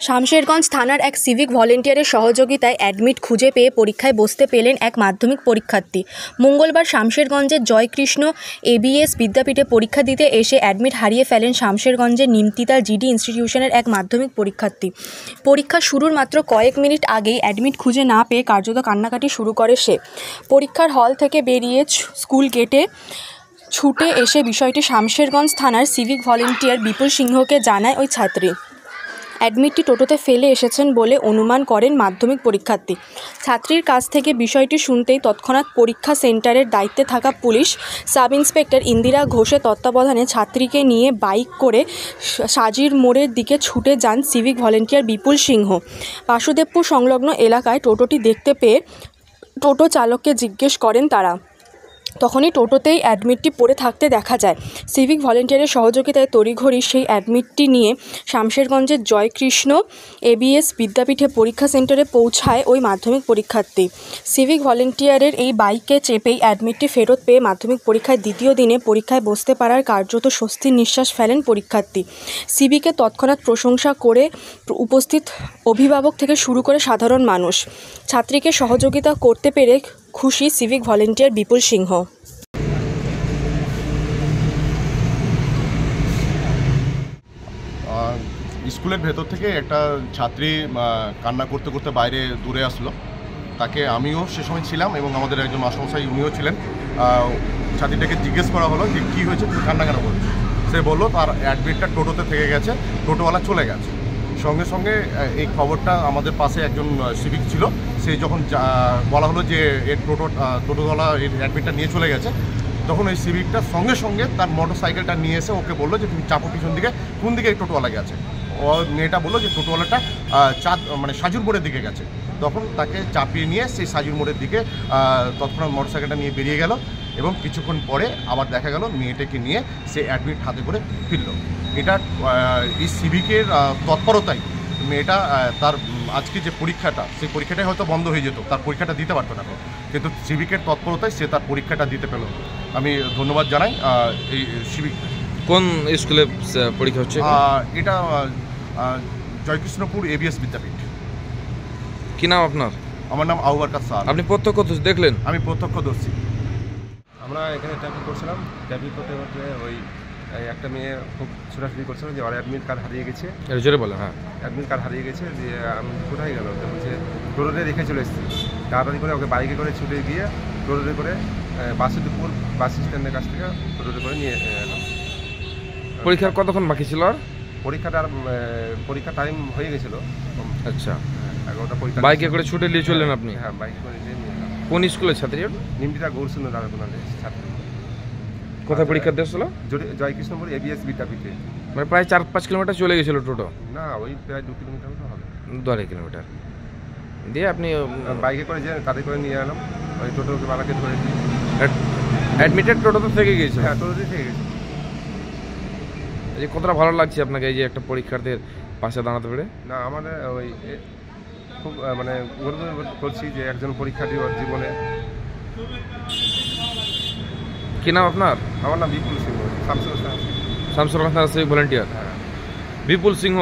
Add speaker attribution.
Speaker 1: শামশেরগঞ্জ থানার এক সিভিক ভলেন্টিয়ারের সহযোগিতায় অ্যাডমিট খুঁজে পেয়ে পরীক্ষায় বসতে পেলেন এক মাধ্যমিক পরীক্ষার্থী। মঙ্গলবার শামশেরগঞ্জের জয়কৃষ্ণ এবিএস বিদ্যাপীঠে পরীক্ষা দিতে এসে অ্যাডমিট হারিয়ে ফেলেন শামশেরগঞ্জের নিমতিতার জিডি ইনস্টিটিউশনের এক মাধ্যমিক পরীক্ষার্থী। পরীক্ষা শুরুর মাত্র কয়েক মিনিট আগেই অ্যাডমিট খুঁজে না পেয়ে কার্যত কান্নাকাটি শুরু করে সে। পরীক্ষার হল থেকে বেরিয়ে স্কুল গেটে ছুটে এসে বিষয়টি শামশেরগঞ্জ থানার সিভিক ভলেন্টিয়ার বিপুল সিংহকে জানায় ওই ছাত্রী। অ্যাডমিটটি টোটোতে ফেলে এসেছেন বলে অনুমান করেন মাধ্যমিক পরীক্ষার্থী। ছাত্রীর কাছ থেকে বিষয়টি শুনতেই তৎক্ষণাৎ পরীক্ষা সেন্টারের দায়িত্বে থাকা পুলিশ সাব ইন্সপেক্টর ইন্দিরা ঘোষের তত্ত্বাবধানে ছাত্রীকে নিয়ে বাইক করে সাজির মোড়ের দিকে ছুটে যান সিভিক ভলেন্টিয়ার বিপুল সিংহ। বাসুদেবপুর সংলগ্ন এলাকায় টোটোটি দেখতে পেয়ে টোটো চালককে জিজ্ঞেস করেন তারা। তখনই টোটোতেই অ্যাডমিটটি পড়ে থাকতে দেখা যায়। সিভিক ভলেন্টিয়ারের সহযোগিতায় তড়িঘড়ি সেই অ্যাডমিটটি নিয়ে শামশেরগঞ্জের জয়কৃষ্ণ এবিএস বিদ্যাপীঠে পরীক্ষা সেন্টারে পৌঁছায় ওই মাধ্যমিক পরীক্ষার্থী। সিভিক ভলেন্টিয়ারের এই বাইকে চেপেই অ্যাডমিটটি ফেরত পেয়ে মাধ্যমিক পরীক্ষায় দ্বিতীয় দিনে পরীক্ষায় বসতে পারার কার্যত স্বস্তির নিঃশ্বাস ফেলেন পরীক্ষার্থী। সিভিকে তৎক্ষণাৎ প্রশংসা করে উপস্থিত অভিভাবক থেকে শুরু করে সাধারণ মানুষ। ছাত্রীকে সহযোগিতা করতে পেরে খুশি সিভিক ভলেন্টিয়ার বিপুল সিংহ।
Speaker 2: স্কুলের ভেতর থেকে একটা ছাত্রী কান্না করতে করতে বাইরে দূরে আসলো। তাকে আমিও সে সময় ছিলাম এবং আমাদের একজন মাস্টারমশাই উনিও ছিলেন। ছাত্রীটাকে জিজ্ঞেস করা হলো যে কী হয়েছে, তুমি কান্না কেন করছো? সে বললো তার অ্যাডমিটটা টোটোতে থেকে গেছে, টোটোওয়ালা চলে গেছে। সঙ্গে সঙ্গে এই খবরটা আমাদের পাশে একজন সিভিক ছিল, সে যখন বলা হলো যে এর টোটোওয়ালা এর অ্যাডমিটটা নিয়ে চলে গেছে, তখন ওই সিভিকটা সঙ্গে সঙ্গে তার মোটর সাইকেলটা নিয়ে এসে ওকে বললো যে তুমি চাপো পিছন দিকে, কোন দিকে এই টোটোওয়ালা গেছে। ও মেয়েটা বললো যে টোটোওয়ালাটা সাজুর মোড়ের দিকে গেছে। তখন তাকে চাপিয়ে নিয়ে সেই সাজুর মোড়ের দিকে তৎক্ষণাৎ মোটর সাইকেলটা নিয়ে বেরিয়ে গেল এবং কিছুক্ষণ পরে আবার দেখা গেল মেয়েটাকে নিয়ে সে অ্যাডমিট হাতে করে ফিরল। এটা এই সিভিকের তৎপরতাই মেয়েটা তার আজকে যে পরীক্ষাটা, সেই পরীক্ষাটাই হয়তো বন্ধ হয়ে যেত, তার পরীক্ষাটা দিতে পারতো না, কিন্তু সিভিকের তৎপরতায় সে তার পরীক্ষাটা দিতে পেল। আমি ধন্যবাদ জানাই এই সিভিক।
Speaker 3: কোন স্কুলে পরীক্ষা হচ্ছে?
Speaker 2: এটা জয়কৃষ্ণপুর এবিএস বিদ্যাপীঠ।
Speaker 3: কি নাম আপনার?
Speaker 2: আমার নাম আউবারকার স্যার।
Speaker 3: আপনি প্রত্যক্ষ দেখলেন?
Speaker 2: আমি প্রত্যক্ষদর্শী।
Speaker 4: আমরা এখানে ট্যাপিং করছিলাম, ট্যাপিং করতে করতে ওই একটা মেয়ে খুব ছোটাছুটি করছিল যে ওর অ্যাডমিট কার্ড হারিয়ে গেছে।
Speaker 3: জোরে বলে। হ্যাঁ,
Speaker 4: অ্যাডমিট কার্ড হারিয়ে গেছে, যে আমি কোথায় গেল, তো বলছে টোটোতে রেখে চলে এসেছি। তাড়াতাড়ি করে ওকে বাইকে করে ছুটে গিয়ে টোটোতে করে বাসুদেবপুর বাস স্ট্যান্ডের কাছ থেকে টোটোতে করে নিয়ে এলাম।
Speaker 3: পরীক্ষার কতক্ষণ বাকি ছিল? আর
Speaker 4: পরীক্ষা টাইম হয়ে গেছিলো।
Speaker 3: আচ্ছা,
Speaker 4: 11টা পরীক্ষা।
Speaker 3: বাইকে করে ছুটে নিয়ে চললেন আপনি?
Speaker 4: হ্যাঁ, বাইকে করে নিয়ে এলাম।
Speaker 3: কোন স্কুলের ছাত্রী?
Speaker 4: নিমতিতা গৌরসুন্দর দাদার ছাত্রী।
Speaker 3: কোথায় পরীক্ষা দিয়েছিল?
Speaker 4: জয়কৃষ্ণপুর এবিএস বিদ্যাপীঠে।
Speaker 3: মানে প্রায় 4-5 কিলোমিটার চলে গেছিল টোটো?
Speaker 4: না, ওই প্রায় 2 কিলোমিটার মতো হবে।
Speaker 3: 2.5 কিলোমিটার দিয়ে আপনি
Speaker 4: বাইকে করে যে তাদের করে নিয়ে এলাম। ওই টোটোকে বালাকে ধরে দিই।
Speaker 3: অ্যাডমিটেড টোটোতে থেকে গিয়েছে?
Speaker 4: হ্যাঁ, টোটোতে থেকে গেছে।
Speaker 3: এই যে কতটা ভালো লাগছে আপনাকে এই যে একটা পরীক্ষার্থীর পাশে দাঁড়াতে পেরে?
Speaker 4: না, আমাদের ওই খুব গর্ব করছি যে একজন পরীক্ষার্থী ওর জীবনে।
Speaker 3: কি নাম আপনার?
Speaker 4: আমার নাম বিপুল সিংহ, শামসুর
Speaker 3: সিভিক ভলেন্টিয়ার।
Speaker 4: হ্যাঁ।
Speaker 3: বিপুল সিংহ।